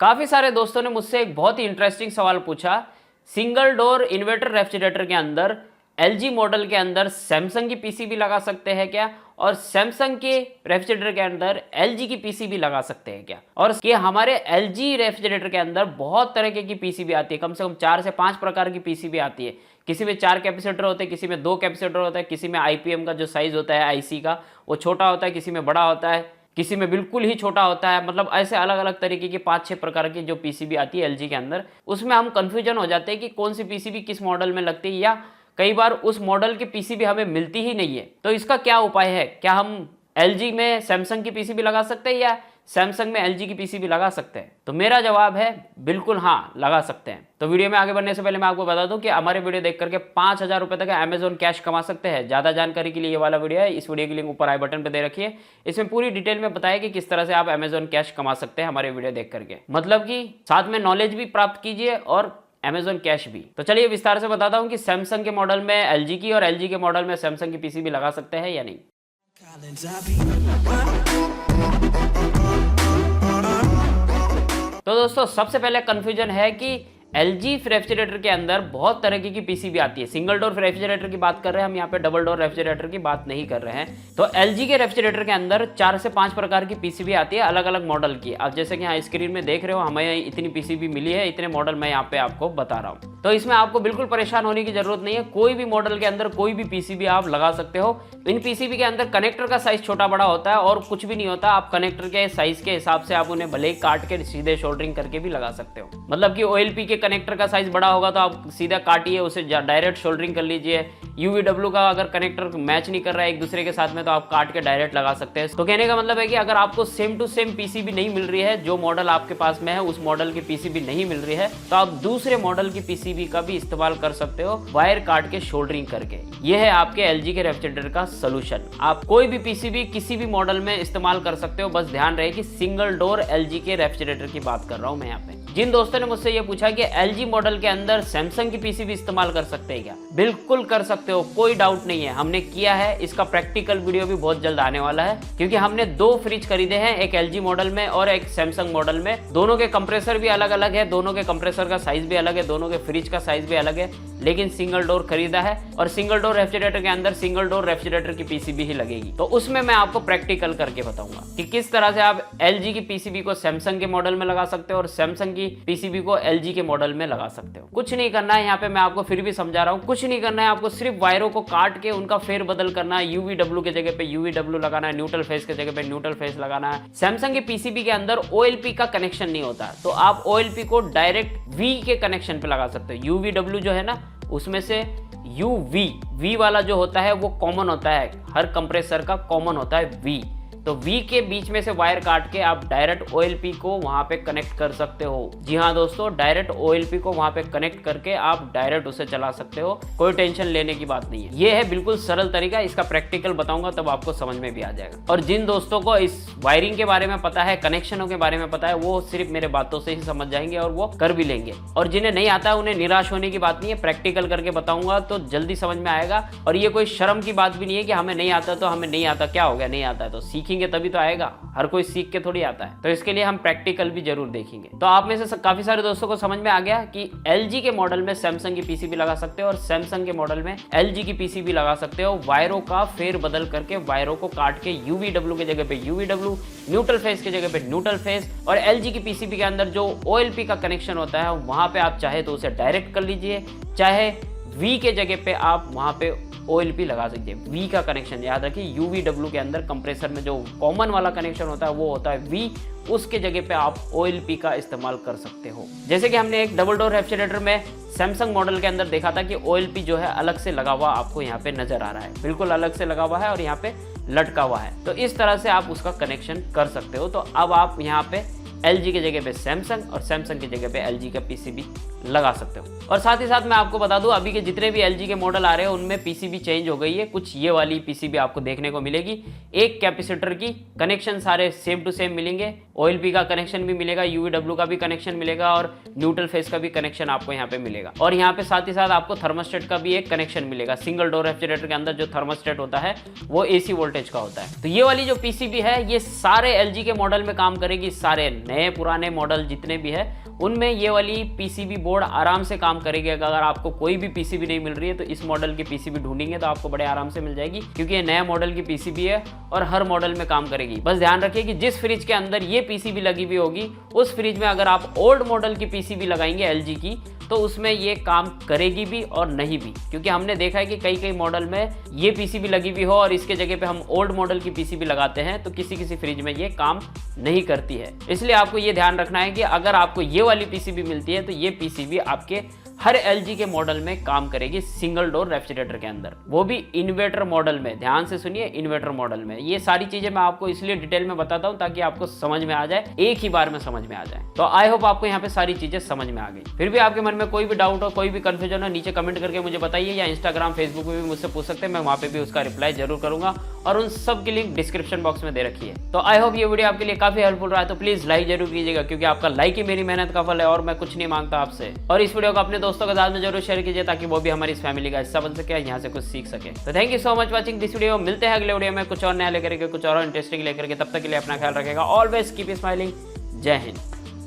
काफ़ी सारे दोस्तों ने मुझसे एक बहुत ही इंटरेस्टिंग सवाल पूछा, सिंगल डोर इन्वर्टर रेफ्रिजरेटर के अंदर एलजी मॉडल के अंदर सैमसंग की पीसीबी लगा सकते हैं क्या, और सैमसंग के रेफ्रिजरेटर के अंदर एलजी की पीसीबी लगा सकते हैं क्या। और कि हमारे एलजी रेफ्रिजरेटर के अंदर बहुत तरह की पीसीबी आती है, कम से कम 4 से 5 प्रकार की पीसीबी आती है। किसी में 4 कैपेसिटर होते हैं, किसी में 2 कैपेसिटर होता है, किसी में आईपीएम का जो साइज होता है आईसी का वो छोटा होता है, किसी में बड़ा होता है, किसी में बिल्कुल ही छोटा होता है। मतलब ऐसे अलग अलग तरीके की 5-6 प्रकार की जो पीसीबी आती है एलजी के अंदर, उसमें हम कंफ्यूजन हो जाते हैं कि कौन सी पीसीबी किस मॉडल में लगती है, या कई बार उस मॉडल की पीसीबी हमें मिलती ही नहीं है। तो इसका क्या उपाय है, क्या हम एलजी में सैमसंग की पीसीबी लगा सकते हैं या सैमसंग में एलजी की पीसीबी लगा सकते हैं? तो मेरा जवाब है बिल्कुल हाँ, लगा सकते हैं। तो वीडियो में आगे बढ़ने से पहले मैं आपको बता दूं कि हमारे वीडियो देख करके 5,000 रुपए तक अमेजॉन कैश कमा सकते हैं। ज़्यादा जानकारी के लिए ये वाला वीडियो है, इस वीडियो की लिंक ऊपर आई बटन पर दे रखी है। इसमें पूरी डिटेल में बताया कि किस तरह से आप अमेजॉन कैश कमा सकते हैं हमारे वीडियो देख करके। मतलब कि साथ में नॉलेज भी प्राप्त कीजिए और अमेजॉन कैश भी। तो चलिए विस्तार से बताता हूं कि सैमसंग के मॉडल में एलजी की और एलजी के मॉडल में सैमसंग की पीसीबी लगा सकते हैं या नहीं। तो दोस्तों सबसे पहले कंफ्यूजन है कि एलजी रेफ्रिजरेटर के अंदर बहुत तरह की पीसीबी आती है। सिंगल डोर रेफ्रिजरेटर की बात कर रहे हैं हम यहाँ पे, डबल डोर रेफ्रिजरेटर की बात नहीं कर रहे हैं। तो एलजी के रेफ्रिजरेटर के अंदर 4 से 5 प्रकार की पीसीबी आती है, अलग अलग मॉडल की। अब जैसे कि यहाँ स्क्रीन में देख रहे हो, हमें इतनी पीसीबी मिली है, इतने मॉडल मैं यहाँ पे आपको बता रहा हूँ। तो इसमें आपको बिल्कुल परेशान होने की जरूरत नहीं है, कोई भी मॉडल के अंदर कोई भी पीसीबी आप लगा सकते हो। इन पीसीबी के अंदर कनेक्टर का साइज छोटा बड़ा होता है और कुछ भी नहीं होता। आप कनेक्टर के साइज के हिसाब से आप उन्हें भले ही काट के सीधे सोल्डरिंग करके भी लगा सकते हो। मतलब कि ओएलपी के कनेक्टर का साइज बड़ा होगा तो आप सीधा काटिए, उसे डायरेक्ट सोल्डरिंग कर लीजिए। यूवीडब्ल्यू का अगर कनेक्टर मैच नहीं कर रहा है एक दूसरे के साथ में तो आप काट के डायरेक्ट लगा सकते हैं। तो कहने का मतलब है कि अगर आपको सेम टू सेम पीसीबी नहीं मिल रही है, जो मॉडल आपके पास में है उस मॉडल की पीसीबी नहीं मिल रही है, तो आप दूसरे मॉडल की पीसीबी का भी इस्तेमाल कर सकते हो वायर काट के सोल्डरिंग करके। यह है आपके एलजी के रेफ्रिजरेटर का सोल्यूशन। आप कोई भी पीसीबी किसी भी मॉडल में इस्तेमाल कर सकते हो, बस ध्यान रहे कि सिंगल डोर एलजी के रेफ्रिजरेटर की बात कर रहा हूं मैं यहाँ पे। जिन दोस्तों ने मुझसे ये पूछा कि एलजी मॉडल के अंदर सैमसंग की पीसीबी इस्तेमाल कर सकते हैं क्या, बिल्कुल कर सकते हो, कोई डाउट नहीं है। हमने किया है, इसका प्रैक्टिकल वीडियो भी बहुत जल्द आने वाला है, क्योंकि हमने 2 फ्रिज खरीदे हैं, एक एलजी मॉडल में और एक सैमसंग मॉडल में। दोनों के कंप्रेसर भी अलग अलग है, दोनों के कंप्रेसर का साइज भी अलग है, दोनों के फ्रिज का साइज भी अलग है, लेकिन सिंगल डोर खरीदा है। और सिंगल डोर रेफ्रिजरेटर के अंदर सिंगल डोर रेफ्रिजरेटर की पीसीबी ही लगेगी। तो उसमें मैं आपको प्रैक्टिकल करके बताऊंगा कि किस तरह से आप एलजी की पीसीबी को सैमसंग के मॉडल में लगा सकते हो और सैमसंग की पीसीबी को एलजी के मॉडल में लगा सकते हो। कुछ नहीं करना है, यहाँ पे मैं आपको फिर भी समझा रहा हूँ, कुछ नहीं करना है आपको, सिर्फ वायरों को काट के उनका फेर बदल करना है। यूवीडब्ल्यू के जगह पे यूवीडब्ल्यू लगाना है, न्यूट्रल फेस के जगह पे न्यूट्रल फेस लगाना है। सैमसंग की पीसीबी के अंदर ओएलपी का कनेक्शन नहीं होता, तो आप ओएलपी को डायरेक्ट वी के कनेक्शन पे लगा सकते हो। यूवीडब्ल्यू जो है ना, उसमें से वी वाला जो होता है वो कॉमन होता है, हर कंप्रेसर का कॉमन होता है वी। तो वी के बीच में से वायर काट के आप डायरेक्ट ओएलपी को वहां पे कनेक्ट कर सकते हो। जी हाँ दोस्तों, डायरेक्ट ओएलपी को वहां पे कनेक्ट करके आप डायरेक्ट उसे चला सकते हो, कोई टेंशन लेने की बात नहीं है। ये है बिल्कुल सरल तरीका, इसका प्रैक्टिकल बताऊंगा तब आपको समझ में भी आ जाएगा। और जिन दोस्तों को इस वायरिंग के बारे में पता है, कनेक्शनों के बारे में पता है, वो सिर्फ मेरे बातों से ही समझ जाएंगे और वो कर भी लेंगे। और जिन्हें नहीं आता उन्हें निराश होने की बात नहीं है, प्रैक्टिकल करके बताऊंगा तो जल्दी समझ में आएगा। और ये कोई शर्म की बात भी नहीं है कि हमें नहीं आता तो हमें नहीं आता, क्या हो गया, नहीं आता है तो सीखेंगे तभी तो आएगा। हर कोई सीख के थोड़ी आता है, तो इसके लिए हम प्रैक्टिकल भी जरूर देखेंगे। तो आप में से काफी सारे दोस्तों को समझ में आ गया कि एलजी के मॉडल में सैमसंग की पीसीबी लगा सकते हो और सैमसंग के मॉडल में एलजी की पीसीबी लगा सकते हो। वायरों का फेर बदल करके, वायरों को काट के यूवीडब्ल्यू के जगह पे यूवीडब्ल्यू, न्यूट्रल फेस के जगह पे न्यूट्रल फेस, और एलजी की पीसीबी के अंदर जो ओएलपी का कनेक्शन होता है वहां पे आप चाहे तो उसे डायरेक्ट कर लीजिए, चाहे वी के जगह पे आप वहां पे ओएलपी लगा सकते हैं। वी का कनेक्शन याद रखिए, यूवीडब्ल्यू के अंदर कंप्रेसर में जो कॉमन वाला कनेक्शन होता है वो होता है वी, उसके जगह पे आप ओएलपी का इस्तेमाल कर सकते हो। जैसे कि हमने एक डबल डोर रेफ्रिजरेटर में सैमसंग मॉडल के अंदर देखा था कि ओएलपी जो है अलग से लगा हुआ आपको यहाँ पे नजर आ रहा है, बिल्कुल अलग से लगा हुआ है और यहाँ पे लटका हुआ है। तो इस तरह से आप उसका कनेक्शन कर सकते हो। तो अब आप यहाँ पे एलजी के जगह पे सैमसंग और सैमसंग की जगह पे एलजी का पीसीबी लगा सकते हो। और साथ ही साथ मैं आपको बता दूं, अभी के जितने भी एलजी के मॉडल आ रहे हैं उनमें पीसीबी चेंज हो गई है। कुछ ये वाली पीसीबी आपको देखने को मिलेगी, एक कैपेसिटर की कनेक्शन सारे सेम टू सेम मिलेंगे, ओएलपी का कनेक्शन भी मिलेगा, यूवीडब्ल्यू का भी कनेक्शन मिलेगा और न्यूट्रल फेस का भी कनेक्शन आपको यहाँ पे मिलेगा। और यहाँ पे साथ ही साथ आपको थर्मोस्टेट का भी एक कनेक्शन मिलेगा। सिंगल डोर रेफ्रिजरेटर के अंदर जो थर्मोस्टेट होता है वो एसी वोल्टेज का होता है। तो ये वाली जो पीसीबी है ये सारे एलजी के मॉडल में काम करेगी, सारे नए पुराने मॉडल जितने भी है उनमें ये वाली पीसीबी बोर्ड आराम से काम करेगी। अगर आपको कोई भी पीसीबी नहीं मिल रही है तो इस मॉडल की पीसीबी ढूंढेंगे तो आपको बड़े आराम से मिल जाएगी, क्योंकि ये नया मॉडल की पीसीबी है और हर मॉडल में काम करेगी। बस ध्यान रखिए कि जिस फ्रिज के अंदर ये पीसीबी लगी हुई होगी उस फ्रिज में अगर आप ओल्ड मॉडल की पीसीबी लगाएंगे एलजी की तो उसमें ये काम करेगी भी और नहीं भी, क्योंकि हमने देखा है कि कई कई मॉडल में ये पीसीबी लगी हुई हो और इसके जगह पे हम ओल्ड मॉडल की पीसीबी लगाते हैं तो किसी किसी फ्रिज में ये काम नहीं करती है। इसलिए आपको ये ध्यान रखना है कि अगर आपको ये वाली पीसीबी मिलती है तो ये पीसीबी आपके हर एलजी के मॉडल में काम करेगी, सिंगल डोर रेफ्रिजरेटर के अंदर, वो भी इन्वर्टर मॉडल में। ध्यान से सुनिए, इन्वर्टर मॉडल में। ये सारी चीजें मैं आपको इसलिए डिटेल में बताता हूं ताकि आपको समझ में आ जाए, एक ही बार में समझ में आ जाए। तो आई होप आपको यहाँ पे सारी चीजें समझ में आ गई। फिर भी आपके मन में कोई भी डाउट हो, कोई भी कंफ्यूजन हो, नीचे कमेंट करके मुझे बताइए, या इंस्टाग्राम फेसबुक पे भी मुझसे पूछ सकते हैं, मैं वहाँ पे भी उसका रिप्लाई जरूर करूंगा और उन सब की लिंक डिस्क्रिप्शन बॉक्स में दे रखी है। तो आई होप ये वीडियो आपके लिए काफी हेल्पफुल रहा है, तो प्लीज लाइक जरूर कीजिएगा, क्योंकि आपका लाइक ही मेरी मेहनत का फल है और मैं कुछ नहीं मांगता आपसे। और इस वीडियो को अपने दोस्तों के साथ में जरूर शेयर कीजिए ताकि वो भी हमारी इस फैमिली का हिस्सा बन सके, यहाँ से कुछ सीख सके। तो thank you so much watching this video. मिलते हैं अगले वीडियो में कुछ और नया लेकर के, कुछ और इंटरेस्टिंग लेकर के। तब तक के लिए अपना ख्याल रखेगा। Always keep smiling. जय हिंद।